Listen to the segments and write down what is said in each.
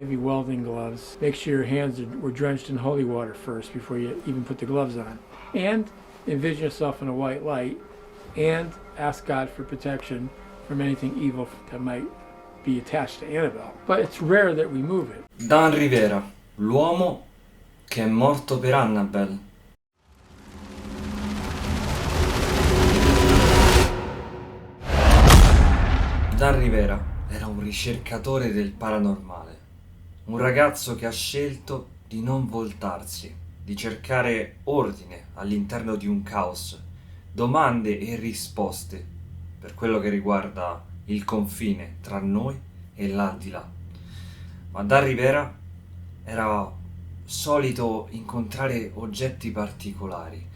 Heavy welding gloves. Make sure your hands were drenched in holy water first before you even put the gloves on. And envision yourself in a white light and ask God for protection from anything evil that might be attached to Annabelle. But it's rare that we move it. Dan Rivera, l'uomo che è morto per Annabelle. Dan Rivera era un ricercatore del paranormale, un ragazzo che ha scelto di non voltarsi, di cercare ordine all'interno di un caos, domande e risposte per quello che riguarda il confine tra noi e l'aldilà. Ma Dan Rivera era solito incontrare oggetti particolari,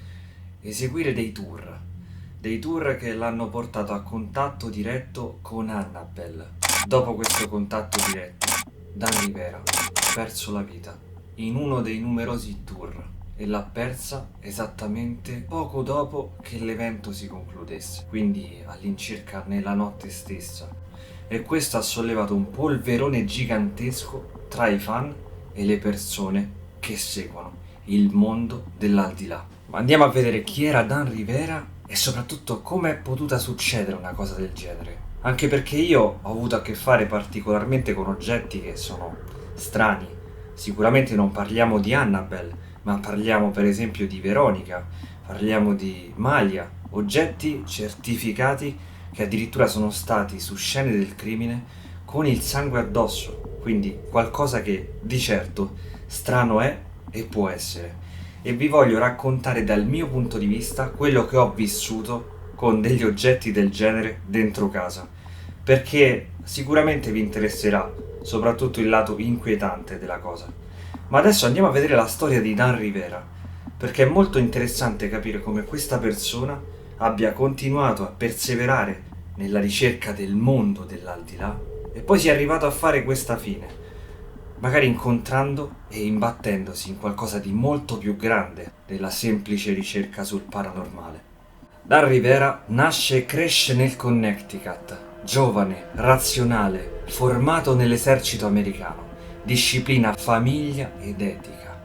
eseguire dei tour che l'hanno portato a contatto diretto con Annabelle. Dopo questo contatto diretto, Dan Rivera ha perso la vita in uno dei numerosi tour e l'ha persa esattamente poco dopo che l'evento si concludesse, quindi all'incirca nella notte stessa. E questo ha sollevato un polverone gigantesco tra i fan e le persone che seguono il mondo dell'aldilà. Ma andiamo a vedere chi era Dan Rivera e soprattutto come è potuta succedere una cosa del genere. Anche perché io ho avuto a che fare particolarmente con oggetti che sono strani. Sicuramente non parliamo di Annabelle, ma parliamo per esempio di Veronica, parliamo di Malia, oggetti certificati che addirittura sono stati su scene del crimine con il sangue addosso, quindi qualcosa che di certo strano è e può essere. E vi voglio raccontare dal mio punto di vista quello che ho vissuto con degli oggetti del genere dentro casa, perché sicuramente vi interesserà soprattutto il lato inquietante della cosa. Ma adesso andiamo a vedere la storia di Dan Rivera, perché è molto interessante capire come questa persona abbia continuato a perseverare nella ricerca del mondo dell'aldilà e poi sia arrivato a fare questa fine, magari incontrando e imbattendosi in qualcosa di molto più grande della semplice ricerca sul paranormale. Dan Rivera nasce e cresce nel Connecticut, giovane, razionale, formato nell'esercito americano, disciplina, famiglia ed etica.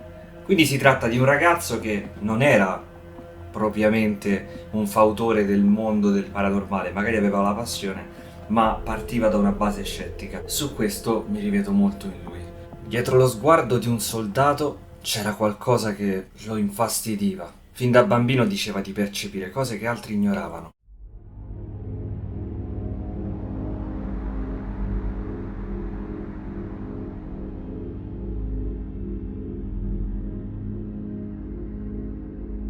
Quindi si tratta di un ragazzo che non era propriamente un fautore del mondo del paranormale, magari aveva la passione, ma partiva da una base scettica. Su questo mi rivedo molto in lui. Dietro lo sguardo di un soldato c'era qualcosa che lo infastidiva. Fin da bambino diceva di percepire cose che altri ignoravano.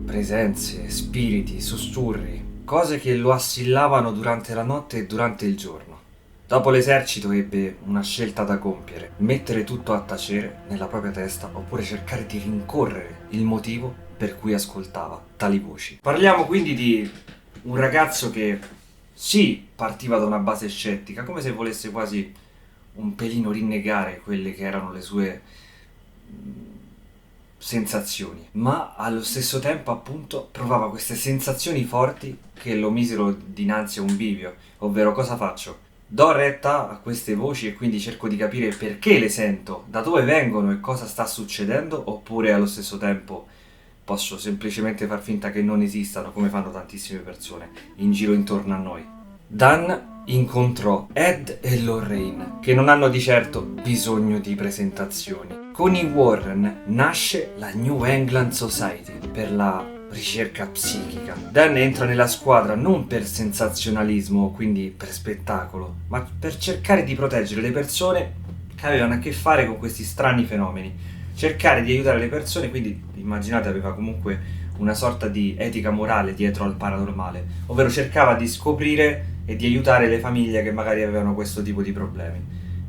Presenze, spiriti, sussurri, cose che lo assillavano durante la notte e durante il giorno. Dopo l'esercito ebbe una scelta da compiere: mettere tutto a tacere nella propria testa oppure cercare di rincorrere il motivo per cui ascoltava tali voci. Parliamo quindi di un ragazzo che sì, partiva da una base scettica, come se volesse quasi un pelino rinnegare quelle che erano le sue sensazioni, ma allo stesso tempo appunto provava queste sensazioni forti che lo misero dinanzi a un bivio, ovvero cosa faccio? Do retta a queste voci e quindi cerco di capire perché le sento, da dove vengono e cosa sta succedendo, oppure allo stesso tempo posso semplicemente far finta che non esistano, come fanno tantissime persone in giro intorno a noi. Dan incontrò Ed e Lorraine, che non hanno di certo bisogno di presentazioni. Con i Warren nasce la New England Society per la ricerca psichica. Dan entra nella squadra non per sensazionalismo, quindi per spettacolo, ma per cercare di proteggere le persone che avevano a che fare con questi strani fenomeni. Cercare di aiutare le persone, quindi immaginate aveva comunque una sorta di etica morale dietro al paranormale, ovvero cercava di scoprire e di aiutare le famiglie che magari avevano questo tipo di problemi,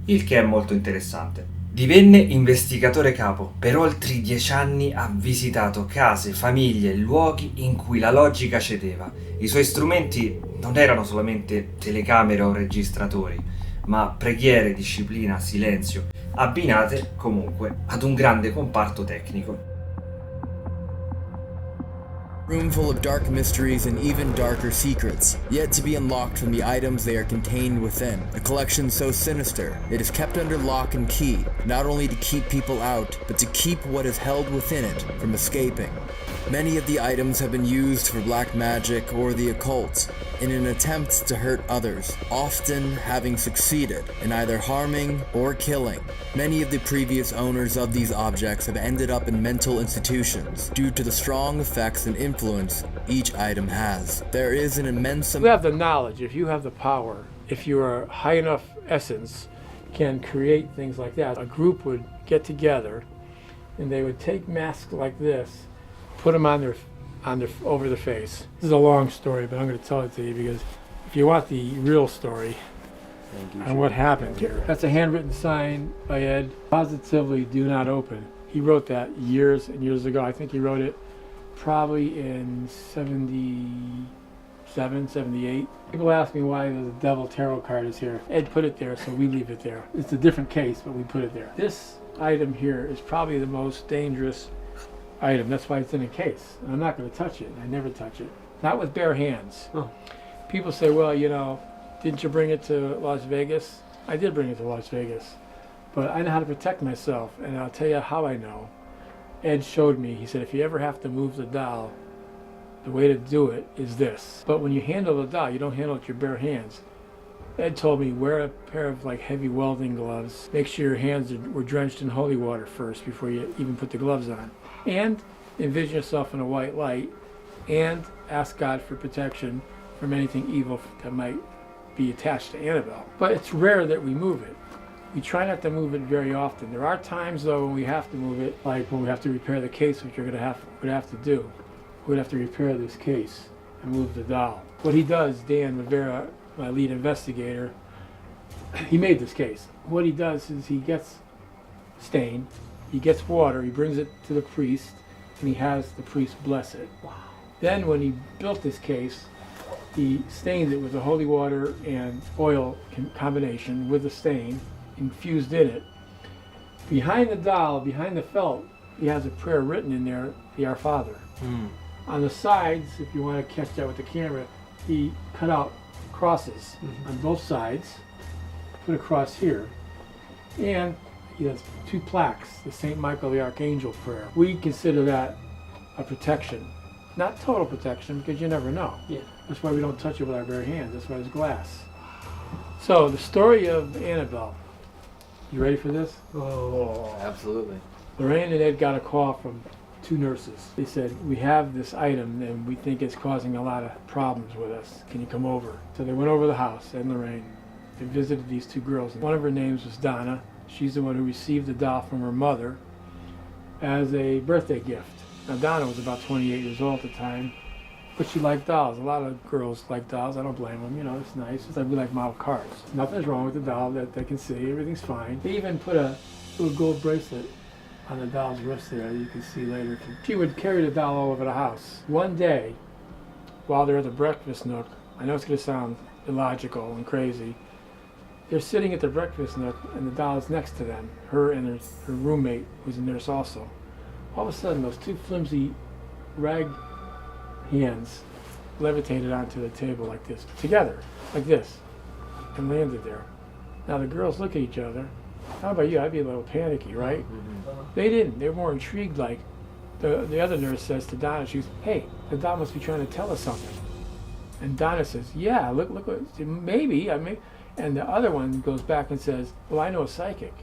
il che è molto interessante. Divenne investigatore capo. Per oltre 10 anni ha visitato case, famiglie e luoghi in cui la logica cedeva. I suoi strumenti non erano solamente telecamere o registratori, ma preghiere, disciplina, silenzio, abbinate comunque ad un grande comparto tecnico. Room full of dark mysteries and even darker secrets, yet to be unlocked from the items they are contained within. A collection so sinister, it is kept under lock and key, not only to keep people out, but to keep what is held within it from escaping. Many of the items have been used for black magic or the occult, in an attempt to hurt others, often having succeeded in either harming or killing. Many of the previous owners of these objects have ended up in mental institutions due to the strong effects and influence each item has. There is an immense If you have the knowledge, if you have the power, if you are high enough essence, can create things like that. A group would get together and they would take masks like this, put them on their over the face. This is a long story, but I'm going to tell it to you because if you want the real story on what happened here. That's a handwritten sign by Ed. Positively do not open. He wrote that years and years ago. I think he wrote it probably in 77, 78. People ask me why the Devil Tarot card is here. Ed put it there, so we leave it there. It's a different case, but we put it there. This item here is probably the most dangerous item. That's why it's in a case. And I'm not going to touch it. I never touch it. Not with bare hands. Oh. People say, well, you know, didn't you bring it to Las Vegas? I did bring it to Las Vegas. But I know how to protect myself, and I'll tell you how I know. Ed showed me. He said, if you ever have to move the doll, the way to do it is this. But when you handle the doll, you don't handle it with your bare hands. Ed told me, wear a pair of like heavy welding gloves. Make sure your hands were drenched in holy water first before you even put the gloves on. And envision yourself in a white light and ask God for protection from anything evil that might be attached to Annabelle. But it's rare that we move it. We try not to move it very often. There are times though when we have to move it, like when we have to repair the case, which we're gonna have to do. We'd have to repair this case and move the doll. What he does, Dan Rivera, my lead investigator, he made this case. What he does is he gets stain, he gets water, he brings it to the priest, and he has the priest bless it. Wow. Then when he built this case, he stained it with the holy water and oil combination with the stain, infused in it. Behind the doll, behind the felt, he has a prayer written in there, the Our Father. On the sides, if you want to catch that with the camera, he cut out crosses on both sides, put a cross here, and he has two plaques, the St. Michael the Archangel prayer. We consider that a protection. Not total protection, because you never know. Yeah. That's why we don't touch it with our bare hands. That's why there's glass. So, the story of Annabelle. You ready for this? Oh, absolutely. Lorraine and Ed got a call from two nurses. They said, we have this item and we think it's causing a lot of problems with us. Can you come over? So they went over the house, Ed and Lorraine. They visited these two girls. One of her names was Donna. She's the one who received the doll from her mother as a birthday gift. Now Donna was about 28 years old at the time, but she liked dolls. A lot of girls like dolls. I don't blame them. You know, it's nice. It's like we like model cars. Nothing's wrong with the doll that they can see. Everything's fine. They even put a little gold bracelet on the doll's wrist there that you can see later. She would carry the doll all over the house. One day, while they're at the breakfast nook, I know it's going to sound illogical and crazy, they're sitting at the breakfast nook and the doll is next to them. Her and her roommate, who's a nurse also. All of a sudden, those two flimsy rag hands levitated onto the table like this, together, like this, and landed there. Now the girls look at each other. How about you? I'd be a little panicky, right? They didn't. They were more intrigued. Like the other nurse says to Donna, she goes, "Hey, the doll must be trying to tell us something." And Donna says, "Yeah, look, maybe. I mean." And the other one goes back and says, "Well, I know a psychic.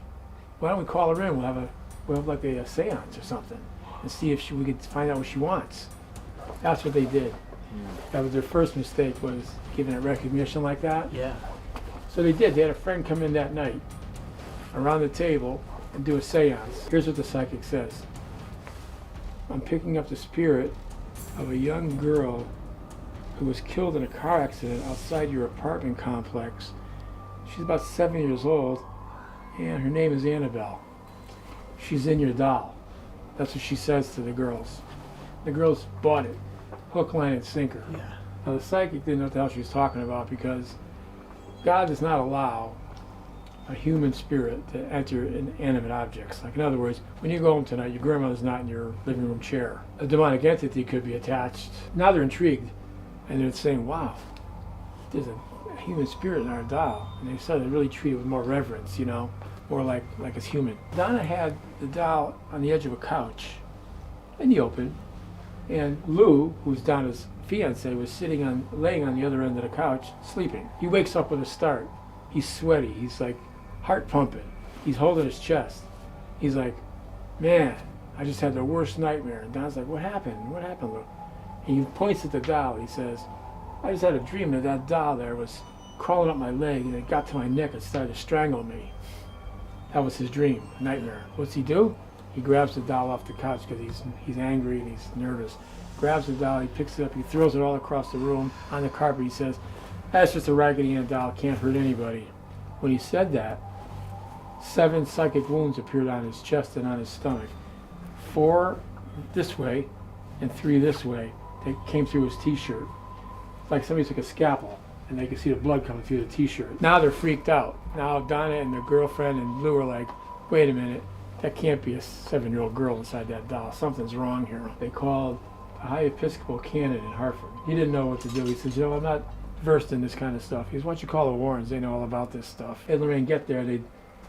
Why don't we call her in? We'll have like a seance or something, and see if we could find out what she wants." That's what they did. That was their first mistake, was giving it recognition like that. Yeah. So they did. They had a friend come in that night around the table and do a seance. Here's what the psychic says. I'm picking up the spirit of a young girl who was killed in a car accident outside your apartment complex. She's about 7 years old, and her name is Annabelle. She's in your doll. That's what she says to the girls. The girls bought it, hook, line, and sinker. Yeah. Now the psychic didn't know what the hell she was talking about, because God does not allow a human spirit to enter inanimate objects. Like in other words, when you go home tonight, your grandmother's not in your living room chair. A demonic entity could be attached. Now they're intrigued, and they're saying, wow, there's a human spirit in our doll. And they started to really treat it with more reverence, you know, more like it's human. Donna had the doll on the edge of a couch in the open, and Lou, who's Donna's fiance, was laying on the other end of the couch, sleeping. He wakes up with a start. He's sweaty. He's like heart pumping. He's holding his chest. He's like, man, I just had the worst nightmare. And Don's like, what happened? What happened, Lou? And he points at the doll. He says, I just had a dream that doll there was crawling up my leg, and it got to my neck and started to strangle me. That was his dream, nightmare. What's he do? He grabs the doll off the couch because he's angry and he's nervous. Grabs the doll, he picks it up, he throws it all across the room on the carpet. He says, that's just a Raggedy Ann doll, can't hurt anybody. When he said that, 7 psychic wounds appeared on his chest and on his stomach. 4 this way and 3 this way. They came through his t-shirt. It's like somebody took a scalpel and they could see the blood coming through the t-shirt. Now they're freaked out. Now Donna and their girlfriend and Lou are like, wait a minute, that can't be a 7-year-old girl inside that doll. Something's wrong here. They called a high Episcopal canon in Hartford. He didn't know what to do. He says, you know, I'm not versed in this kind of stuff. He goes, why don't you call the Warrens? They know all about this stuff. Ed and Lorraine get there. They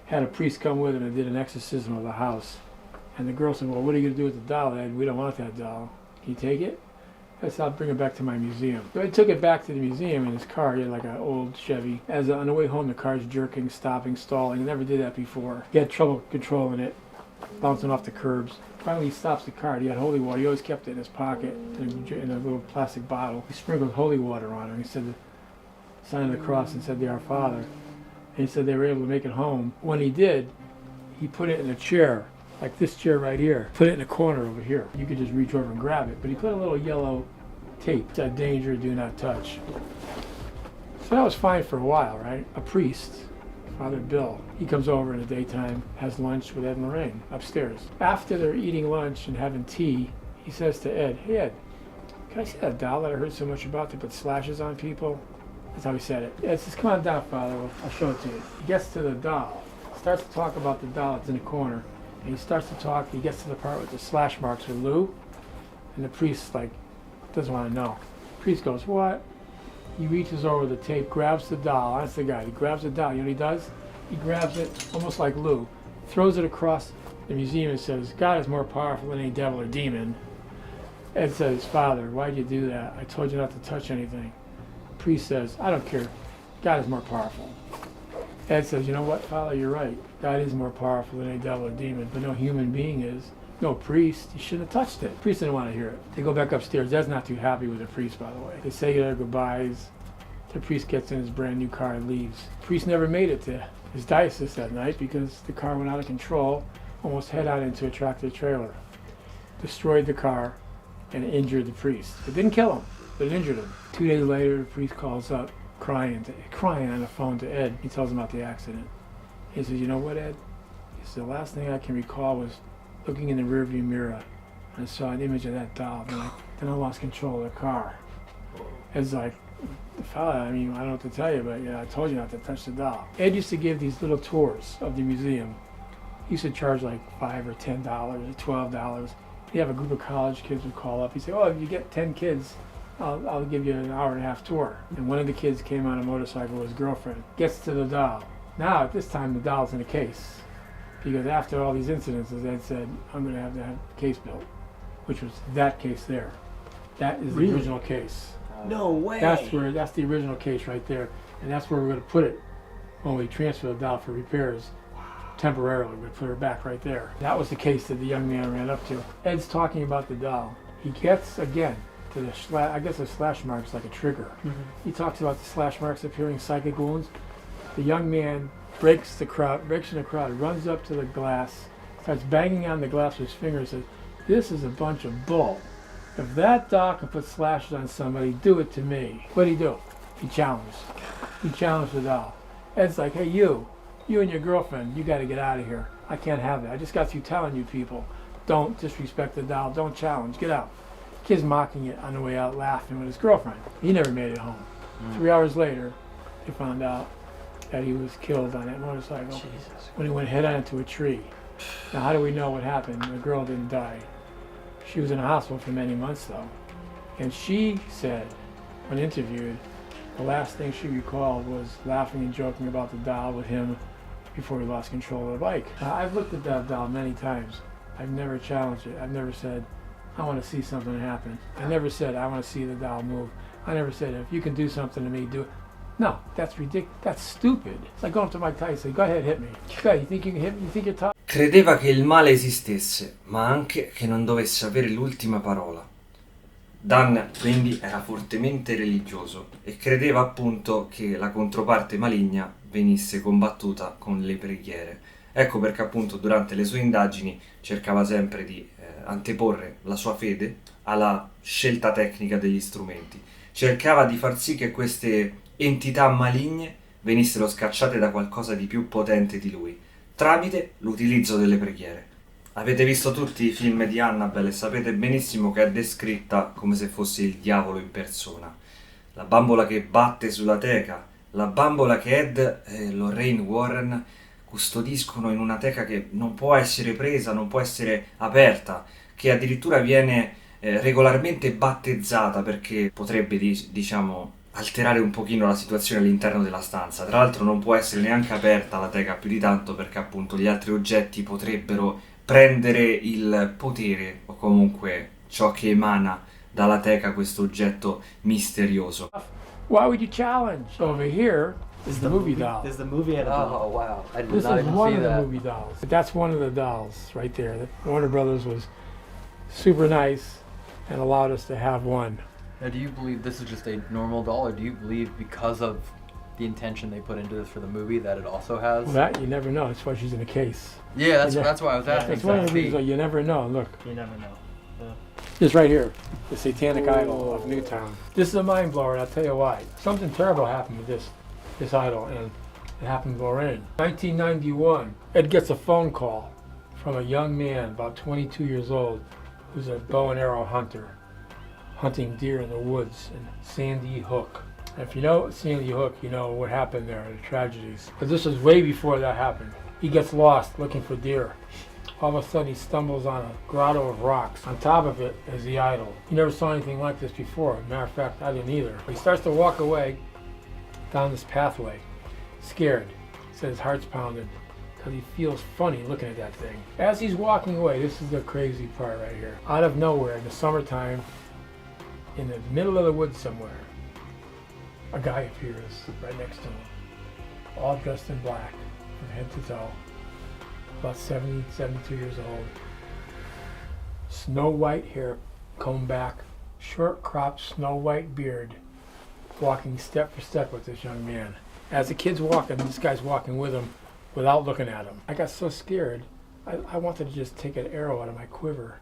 had a priest come with them and did an exorcism of the house. And the girl said, well, what are you going to do with the doll, Ed? We don't want that doll. Can you take it? I said, I'll bring it back to my museum. So he took it back to the museum in his car. He had like an old Chevy. On the way home, the car's jerking, stopping, stalling. He never did that before. He had trouble controlling it, bouncing off the curbs. Finally, he stops the car. He had holy water. He always kept it in his pocket in a little plastic bottle. He sprinkled holy water on it. He said the sign of the cross and said the Our Father. And he said they were able to make it home. When he did, he put it in a chair, like this chair right here. Put it in a corner over here. You could just reach over and grab it. But he put a little yellow tape, that danger, do not touch. So that was fine for a while, right? A priest, Father Bill, he comes over in the daytime, has lunch with Ed and Lorraine upstairs. After they're eating lunch and having tea, he says to Ed, hey Ed, can I see that doll that I heard so much about that put slashes on people? That's how he said it. Ed says, come on down, Father, I'll show it to you. He gets to the doll, starts to talk about the doll that's in the corner, and he starts to talk, he gets to the part with the slash marks with Lou, and the priest, like, doesn't want to know. The priest goes, what? He reaches over the tape, grabs the doll. That's the guy. He grabs the doll. You know what he does? He grabs it, almost like Lou, throws it across the museum and says, God is more powerful than any devil or demon. Ed says, Father, why'd you do that? I told you not to touch anything. The priest says, I don't care. God is more powerful. Ed says, you know what, Father, you're right. God is more powerful than any devil or demon, but no human being is. No priest. He shouldn't have touched it. The priest didn't want to hear it. They go back upstairs. Ed's not too happy with the priest, by the way. They say their goodbyes. The priest gets in his brand new car and leaves. The priest never made it to his diocese that night because the car went out of control, almost head on into a tractor trailer. Destroyed the car and injured the priest. It didn't kill him, but it injured him. 2 days later, the priest calls up crying on the phone to Ed. He tells him about the accident. He says, you know what, Ed? He said, the last thing I can recall was looking in the rearview mirror, and I saw an image of that doll. Then I lost control of the car. Ed's like, Father, I mean, I don't know what to tell you, but yeah, I told you not to touch the doll. Ed used to give these little tours of the museum. He used to charge like $5 or $10 or $12. He'd have a group of college kids would call up. He'd say, oh, if you get 10 kids, I'll give you an hour-and-a-half tour. And one of the kids came on a motorcycle with his girlfriend. Gets to the doll. Now, at this time, the doll's in a case. Because after all these incidences, Ed said, I'm going to have a case built, which was that case there. That is the original case. No way. That's the original case right there, and that's where we're going to put it when we transfer the doll for repairs temporarily. We're going to put her back right there. That was the case that the young man ran up to. Ed's talking about the doll. He gets again to the I guess the slash marks like a trigger. Mm-hmm. He talks about the slash marks appearing psychic wounds. The young man breaks in the crowd, runs up to the glass, starts banging on the glass with his fingers, says, this is a bunch of bull. If that doll can put slashes on somebody, do it to me. What'd he do? He challenged. He challenged the doll. Ed's like, hey, you and your girlfriend, you got to get out of here. I can't have it. I just got through telling you people, don't disrespect the doll, don't challenge, get out. Kid's mocking it on the way out, laughing with his girlfriend. He never made it home. 3 hours later, they found out that he was killed on that motorcycle Jesus. when he went head on into a tree. Now, how do we know what happened? The girl didn't die. She was in a hospital for many months, though. And she said, when interviewed, the last thing she recalled was laughing and joking about the doll with him before he lost control of the bike. Now, I've looked at that doll many times. I've never challenged it. I've never said, I want to see something happen. I never said, I want to see the doll move. I never said, if you can do something to me, do it. No, that's ridiculous. That's stupid. It's like going up to Mike Tyson and say, go ahead, hit me. Go ahead, you think you can hit me? You think you're tough? Credeva che il male esistesse, ma anche che non dovesse avere l'ultima parola. Dan quindi era fortemente religioso e credeva appunto che la controparte maligna venisse combattuta con le preghiere. Ecco perché appunto durante le sue indagini cercava sempre di anteporre la sua fede alla scelta tecnica degli strumenti. Cercava di far sì che queste entità maligne venissero scacciate da qualcosa di più potente di lui, tramite l'utilizzo delle preghiere. Avete visto tutti i film di Annabelle e sapete benissimo che è descritta come se fosse il diavolo in persona. La bambola che batte sulla teca, la bambola che Ed e Lorraine Warren custodiscono in una teca che non può essere presa, non può essere aperta, che addirittura viene regolarmente battezzata perché potrebbe, diciamo, alterare un pochino la situazione all'interno della stanza. Tra l'altro non può essere neanche aperta la teca più di tanto perché appunto gli altri oggetti potrebbero prendere il potere o comunque ciò che emana dalla teca questo oggetto misterioso. Why would you challenge? Over here is the movie doll. There's the movie had a doll. Oh wow! I did This not is even one see of the that. movie dolls. That's one of the dolls right there. Warner Brothers was super nice and allowed us to have one. Now, do you believe this is just a normal doll, or do you believe because of the intention they put into this for the movie that it also has? Well, that you never know. That's why she's in a case. Yeah, that's Yeah. that's why I was asking. That's one of the See, reasons why you never know. Look, You never know. this right here, the Satanic Idol of Newtown. This is a mind blower, and I'll tell you why. Something terrible happened with this idol, and it happened to Lorraine. 1991, Ed gets a phone call from a young man, about 22 years old, who's a bow and arrow hunter, hunting deer in the woods in Sandy Hook. And if you know Sandy Hook, you know what happened there, the tragedies. But this was way before that happened. He gets lost looking for deer. All of a sudden he stumbles on a grotto of rocks. On top of it is the idol. He never saw anything like this before. Matter of fact, I didn't either. He starts to walk away down this pathway, scared. He said his heart's pounding because he feels funny looking at that thing. As he's walking away, this is the crazy part right here. Out of nowhere, in the summertime, in the middle of the woods somewhere, a guy appears right next to him, all dressed in black from head to toe, about 70, 72 years old. Snow white hair combed back, short cropped snow white beard, walking step for step with this young man. As the kid's walking, this guy's walking with him without looking at him. I got so scared, I wanted to just take an arrow out of my quiver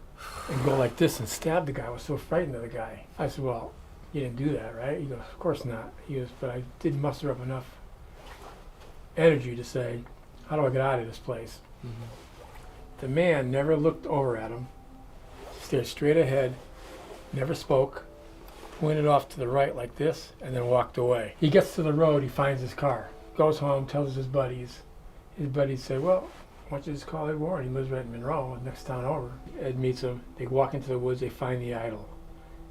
and go like this and stab the guy. I was so frightened of the guy. I said, well, you didn't do that, right? He goes, of course not. He goes, but I didn't muster up enough energy to say, how do I get out of this place? The man never looked over at him, stared straight ahead, never spoke, pointed off to the right like this, and then walked away. He gets to the road, he finds his car, goes home, tells his buddies. His buddies say, well, why don't you just call Ed Warren? He lives right in Monroe, next town over. Ed meets him, they walk into the woods, they find the idol.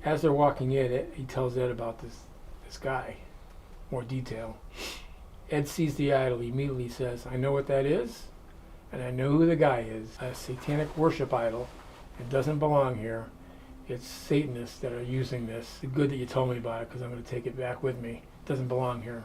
As they're walking in, he tells Ed about this guy, more detail. Ed sees the idol, he immediately says, I know what that is, and I know who the guy is. A satanic worship idol. It doesn't belong here. It's Satanists that are using this. It's good that you told me about it because I'm going to take it back with me. It doesn't belong here.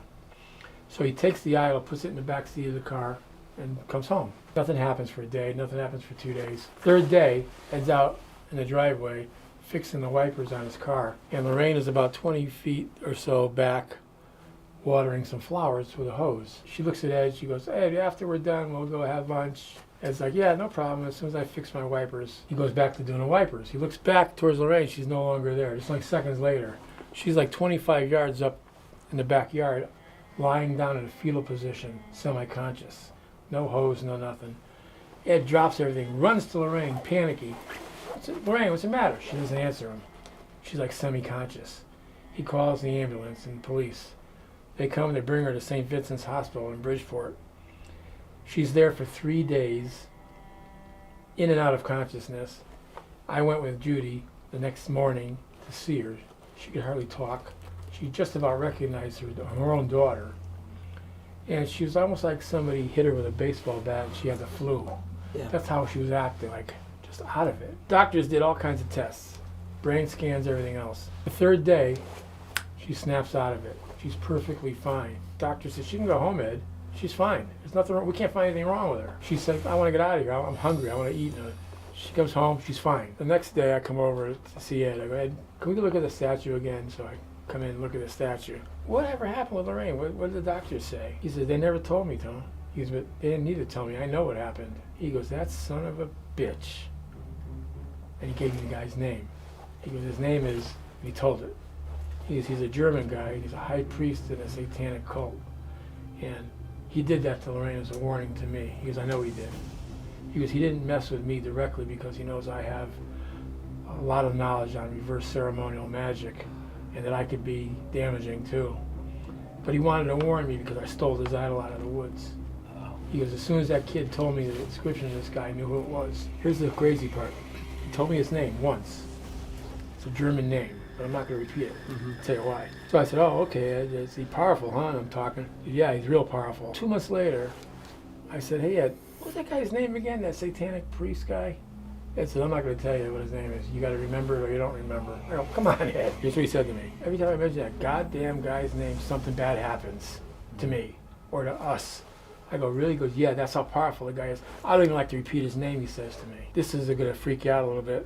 So he takes the idol, puts it in the back seat of the car, and comes home. Nothing happens for a day, nothing happens for 2 days. Third day, Ed's out in the driveway fixing the wipers on his car, and Lorraine is about 20 feet or so back watering some flowers with a hose. She looks at Ed, she goes, Ed, after we're done, we'll go have lunch. Ed's like, yeah, no problem. As soon as I fix my wipers, he goes back to doing the wipers. He looks back towards Lorraine, she's no longer there. Just like seconds later, she's like 25 yards up in the backyard, lying down in a fetal position, semi-conscious. No hose, no nothing. Ed drops everything, runs to Lorraine, panicky. Lorraine, what's the matter? She doesn't answer him. She's like semi-conscious. He calls the ambulance and police. They come, they bring her to St. Vincent's Hospital in Bridgeport. She's there for 3 days, in and out of consciousness. I went with Judy the next morning to see her. She could hardly talk. She just about recognized her own daughter. And she was almost like somebody hit her with a baseball bat and she had the flu. Yeah. That's how she was acting, like just out of it. Doctors did all kinds of tests, brain scans, everything else. The 3rd day, she snaps out of it. She's perfectly fine. Doctor said, she can go home, Ed. She's fine. There's nothing wrong. We can't find anything wrong with her. She said, I want to get out of here. I'm hungry. I want to eat. She comes home. She's fine. The next day, I come over to see Ed. I go, Ed, can we look at the statue again? So I come in and look at the statue. Whatever happened with Lorraine? What did the doctors say? He said, they never told me, Tom. He goes, but they didn't need to tell me. I know what happened. He goes, that son of a bitch. And he gave me the guy's name. He goes, his name is, and he told it. He's a German guy. He's a high priest in a satanic cult. And he did that to Lorraine as a warning to me. He goes, I know he did. He goes, he didn't mess with me directly because he knows I have a lot of knowledge on reverse ceremonial magic and that I could be damaging too. But he wanted to warn me because I stole his idol out of the woods. He goes, as soon as that kid told me the description of this guy, I knew who it was. Here's the crazy part. He told me his name once. It's a German name, but I'm not going to repeat it. I'll tell you why. So I said, oh, okay, Ed, is he powerful, huh? And I'm talking. Yeah, he's real powerful. 2 months later, I said, hey, Ed, what's that guy's name again, that satanic priest guy? Ed said, I'm not going to tell you what his name is. You got to remember it or you don't remember. I go, come on, Ed. Here's what he said to me. Every time I mention that goddamn guy's name, something bad happens to me or to us. I go, really? He goes, yeah, that's how powerful the guy is. I don't even like to repeat his name, he says to me. This is going to freak you out a little bit.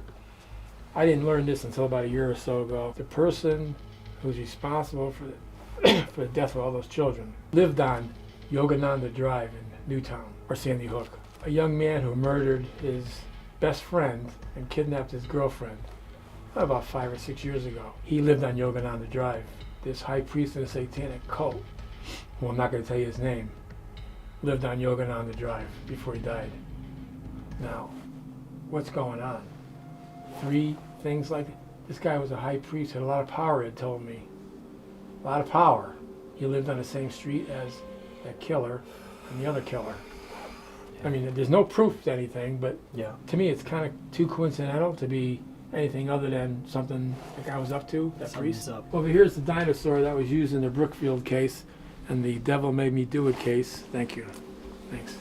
I didn't learn this until about a year or so ago. The person who's responsible for for the death of all those children lived on Yogananda Drive in Newtown, or Sandy Hook. A young man who murdered his best friend and kidnapped his girlfriend about 5 or 6 years ago. He lived on Yogananda Drive. This high priest in a satanic cult, who I'm not going to tell you his name, lived on Yogananda Drive before he died. Now, what's going on? 3 things like that. This guy was a high priest, had a lot of power, it told me. A lot of power. He lived on the same street as that killer and the other killer. I mean, there's no proof to anything, but Yeah. to me it's kind of too coincidental to be anything other than something the guy was up to, that priest. Something's up. Well, here's the dinosaur that was used in the Brookfield case and the Devil Made Me Do It case. Thank you. Thanks.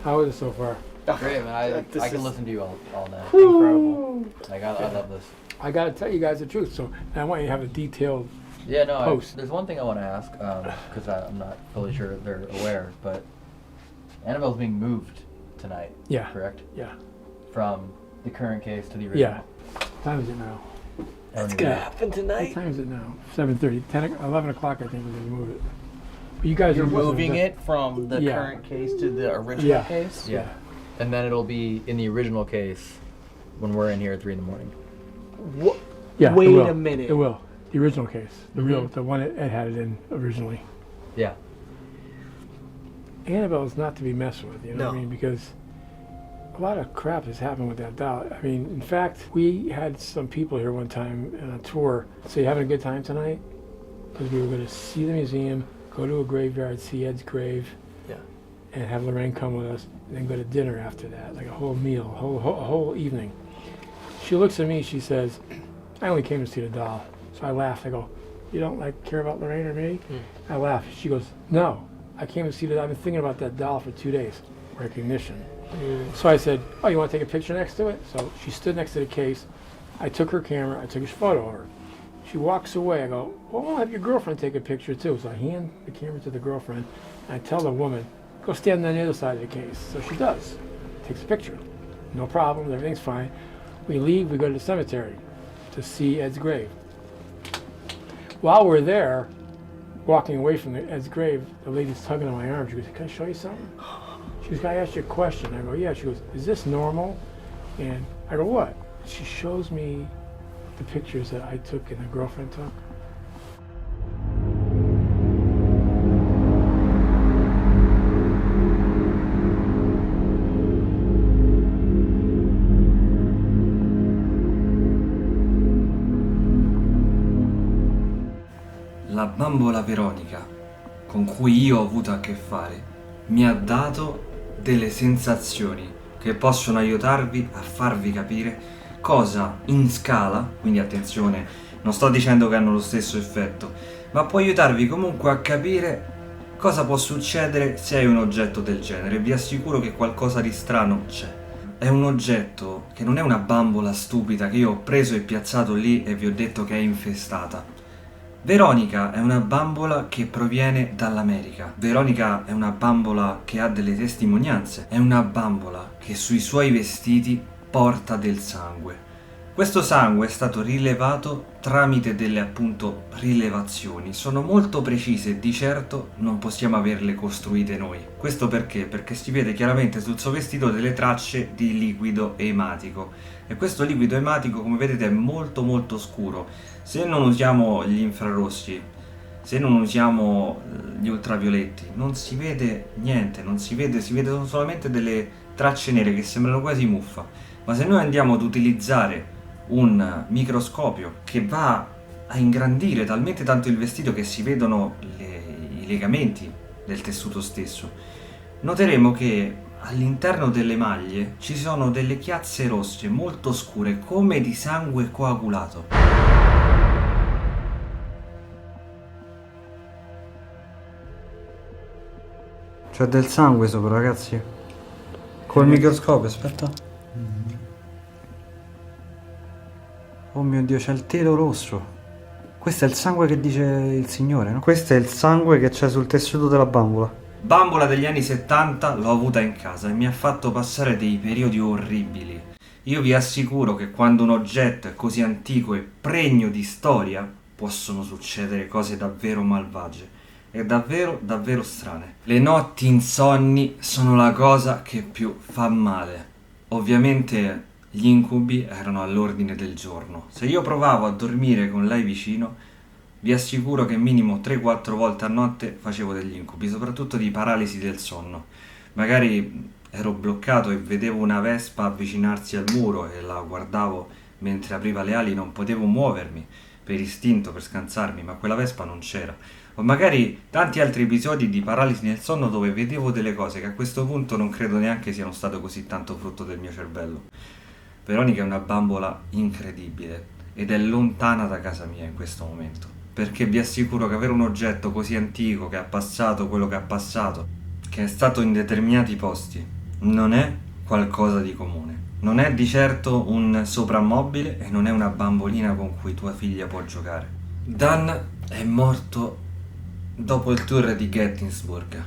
How is it so far? Great, man. This I can is listen to you all night. Incredible. I love this. I got to tell you guys the truth, so I want you to have a detailed. Yeah, no. Post. There's one thing I want to ask because I'm not fully sure they're aware, but Annabelle's being moved tonight. Yeah. Correct. Yeah. From the current case to the original. Yeah. What time is it now? That's gonna happen What tonight. time is it now? 7:30. 11 o'clock, I think we're going to move it. But you guys You're are moving it from the Yeah. current case to the original Yeah. case? Yeah. And then it'll be in the original case when we're in here at 3 in the morning. What? Yeah, it Wait will. a minute. It will. The original case. The Mm-hmm. real, the one it had it in originally. Yeah. Annabelle's not to be messed with, you know what I No. mean? Because a lot of crap has happened with that doll. I mean, in fact, we had some people here one time on a tour say, you having a good time tonight? Because we were going to see the museum, go to a graveyard, see Ed's grave, Yeah. and have Lorraine come with us, and then go to dinner after that, like a whole meal, a whole evening. She looks at me, she says, I only came to see the doll. So I laughed. I go, you don't care about Lorraine or me? I laugh. She goes, no, I came to see that. I've been thinking about that doll for 2 days. Recognition. So I said, oh, you want to take a picture next to it? So she stood next to the case. I took her camera. I took a photo of her. She walks away. I go, well, I'll have your girlfriend take a picture too. So I hand the camera to the girlfriend. And I tell the woman, go stand on the other side of the case. So she does. Takes a picture. No problem. Everything's fine. We leave. We go to the cemetery to see Ed's grave. While we're there, walking away from Ed's grave, the lady's tugging on my arm. She goes, can I show you something? She goes, can I ask you a question? I go, yeah. She goes, is this normal? And I go, what? She shows me the pictures that I took and the girlfriend took. La bambola Veronica con cui io ho avuto a che fare mi ha dato delle sensazioni che possono aiutarvi a farvi capire cosa in scala, quindi attenzione, non sto dicendo che hanno lo stesso effetto, ma può aiutarvi comunque a capire cosa può succedere se hai un oggetto del genere. Vi assicuro che qualcosa di strano c'è. È un oggetto che non è una bambola stupida che io ho preso e piazzato lì e vi ho detto che è infestata. Veronica è una bambola che proviene dall'America. Veronica è una bambola che ha delle testimonianze. È una bambola che sui suoi vestiti porta del sangue. Questo sangue è stato rilevato tramite delle appunto rilevazioni. Sono molto precise e di certo non possiamo averle costruite noi. Questo perché? Perché si vede chiaramente sul suo vestito delle tracce di liquido ematico. E questo liquido ematico, come vedete, è molto molto scuro. Se non usiamo gli infrarossi, se non usiamo gli ultravioletti, non si vede niente, non si vedono solamente delle tracce nere che sembrano quasi muffa. Ma se noi andiamo ad utilizzare un microscopio che va a ingrandire talmente tanto il vestito che si vedono i legamenti del tessuto stesso, noteremo che all'interno delle maglie ci sono delle chiazze rosse molto scure come di sangue coagulato. C'è del sangue sopra, ragazzi. Col microscopio, aspetta. Oh mio Dio, c'è il telo rosso. Questo è il sangue che dice il Signore, no? Questo è il sangue che c'è sul tessuto della bambola. Bambola degli anni 70 l'ho avuta in casa e mi ha fatto passare dei periodi orribili. Io vi assicuro che quando un oggetto è così antico e pregno di storia, possono succedere cose davvero malvagie e davvero, davvero strane. Le notti insonni sono la cosa che più fa male. Ovviamente gli incubi erano all'ordine del giorno. Se io provavo a dormire con lei vicino, vi assicuro che minimo 3-4 volte a notte facevo degli incubi, soprattutto di paralisi del sonno. Magari ero bloccato e vedevo una vespa avvicinarsi al muro e la guardavo mentre apriva le ali, non potevo muovermi per istinto, per scansarmi, ma quella vespa non c'era. O magari tanti altri episodi di paralisi nel sonno dove vedevo delle cose che a questo punto non credo neanche siano state così tanto frutto del mio cervello. Veronica è una bambola incredibile ed è lontana da casa mia in questo momento, perché vi assicuro che avere un oggetto così antico che ha passato quello che ha passato, che è stato in determinati posti, non è qualcosa di comune. Non è di certo un soprammobile e non è una bambolina con cui tua figlia può giocare. Dan è morto dopo il tour di Gettysburg.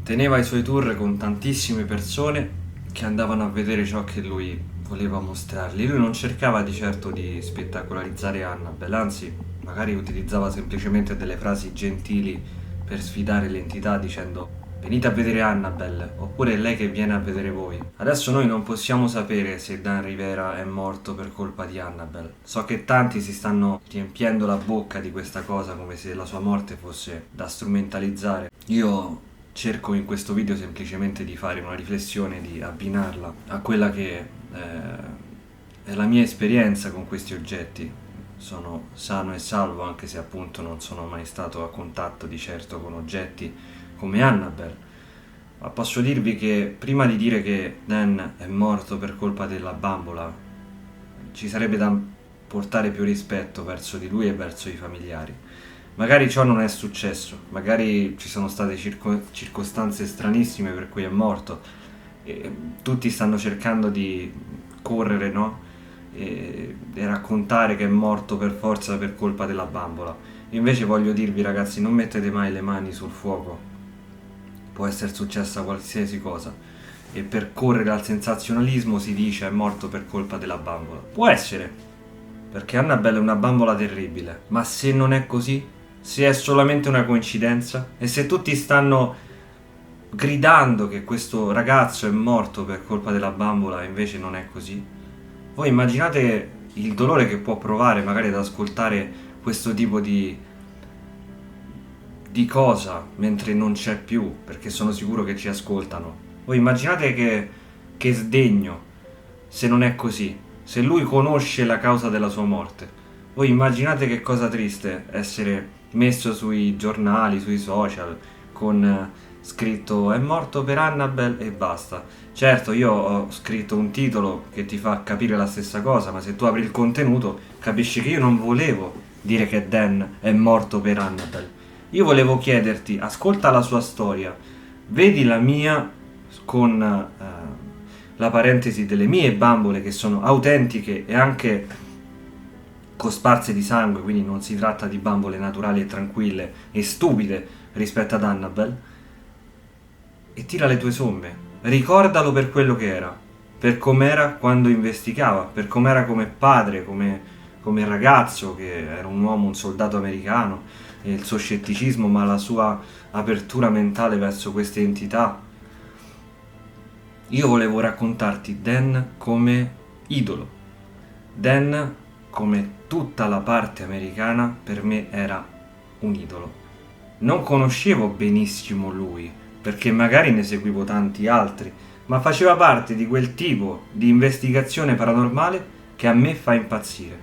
Teneva i suoi tour con tantissime persone che andavano a vedere ciò che lui voleva mostrargli. Lui non cercava di certo di spettacolarizzare Annabelle, anzi magari utilizzava semplicemente delle frasi gentili per sfidare l'entità dicendo venite a vedere Annabelle, oppure è lei che viene a vedere voi. Adesso noi non possiamo sapere se Dan Rivera è morto per colpa di Annabelle. So che tanti si stanno riempiendo la bocca di questa cosa come se la sua morte fosse da strumentalizzare. Io cerco in questo video semplicemente di fare una riflessione, di abbinarla a quella che è la mia esperienza con questi oggetti. Sono sano e salvo, anche se appunto non sono mai stato a contatto di certo con oggetti come Annabelle, ma posso dirvi che prima di dire che Dan è morto per colpa della bambola ci sarebbe da portare più rispetto verso di lui e verso i familiari. Magari ciò non è successo, magari ci sono state circostanze stranissime per cui è morto e tutti stanno cercando di correre, no? E raccontare che è morto per forza per colpa della bambola. Invece voglio dirvi, ragazzi, non mettete mai le mani sul fuoco. Può essere successa qualsiasi cosa e per correre al sensazionalismo si dice è morto per colpa della bambola. Può essere, perché Annabelle è una bambola terribile, ma se non è così, se è solamente una coincidenza e se tutti stanno gridando che questo ragazzo è morto per colpa della bambola e invece non è così, voi immaginate il dolore che può provare magari ad ascoltare questo tipo di cosa mentre non c'è più, perché sono sicuro che ci ascoltano. Voi immaginate che sdegno se non è così, se lui conosce la causa della sua morte. Voi immaginate che cosa triste essere messo sui giornali, sui social, con scritto è morto per Annabelle e basta. Certo, io ho scritto un titolo che ti fa capire la stessa cosa, ma se tu apri il contenuto capisci che io non volevo dire che Dan è morto per Annabelle. Io volevo chiederti, ascolta la sua storia, vedi la mia con la parentesi delle mie bambole che sono autentiche e anche cosparse di sangue, quindi non si tratta di bambole naturali e tranquille e stupide rispetto ad Annabelle, e tira le tue somme. Ricordalo per quello che era, per com'era quando investigava, per com'era come padre, come ragazzo, che era un uomo, un soldato americano, e il suo scetticismo, ma la sua apertura mentale verso queste entità. Io volevo raccontarti Dan come idolo. Dan, come tutta la parte americana, per me era un idolo. Non conoscevo benissimo lui, perché magari ne seguivo tanti altri, ma faceva parte di quel tipo di investigazione paranormale che a me fa impazzire.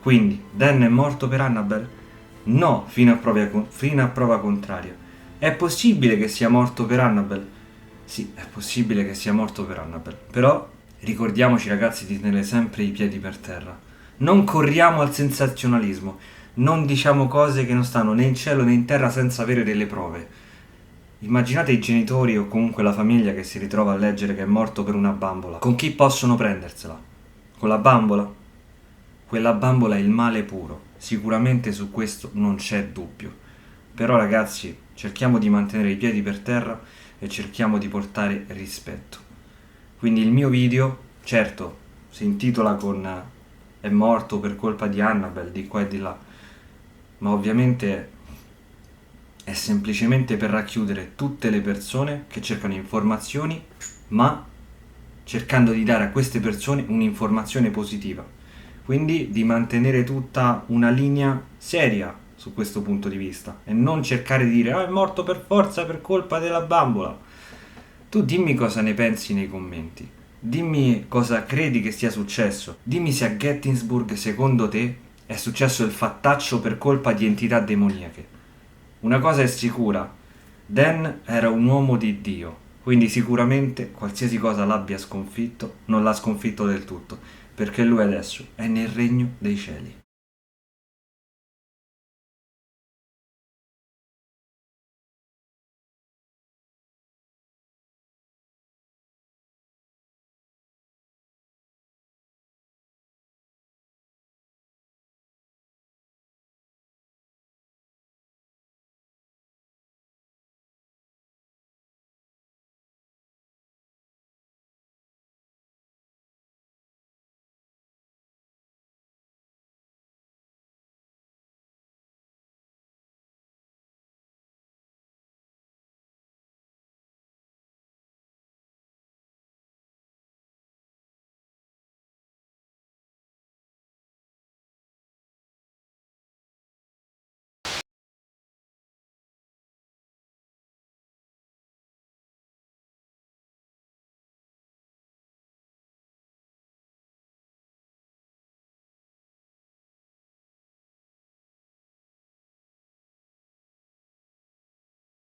Quindi, Dan è morto per Annabelle? No, fino a prova contraria. È possibile che sia morto per Annabelle? Sì, è possibile che sia morto per Annabelle. Però ricordiamoci, ragazzi, di tenere sempre i piedi per terra. Non corriamo al sensazionalismo. Non diciamo cose che non stanno né in cielo né in terra senza avere delle prove. Immaginate i genitori o comunque la famiglia che si ritrova a leggere che è morto per una bambola. Con chi possono prendersela? Con la bambola? Quella bambola è il male puro. Sicuramente su questo non c'è dubbio. Però, ragazzi, cerchiamo di mantenere i piedi per terra e cerchiamo di portare rispetto. Quindi il mio video, certo, si intitola con è morto per colpa di Annabelle, di qua e di là, ma ovviamente è semplicemente per racchiudere tutte le persone che cercano informazioni, ma cercando di dare a queste persone un'informazione positiva. Quindi di mantenere tutta una linea seria su questo punto di vista e non cercare di dire è morto per forza per colpa della bambola. Tu dimmi cosa ne pensi nei commenti, dimmi cosa credi che sia successo, dimmi se a Gettysburg secondo te è successo il fattaccio per colpa di entità demoniache. Una cosa è sicura, Dan era un uomo di Dio, quindi sicuramente qualsiasi cosa l'abbia sconfitto non l'ha sconfitto del tutto, perché lui adesso è nel regno dei cieli.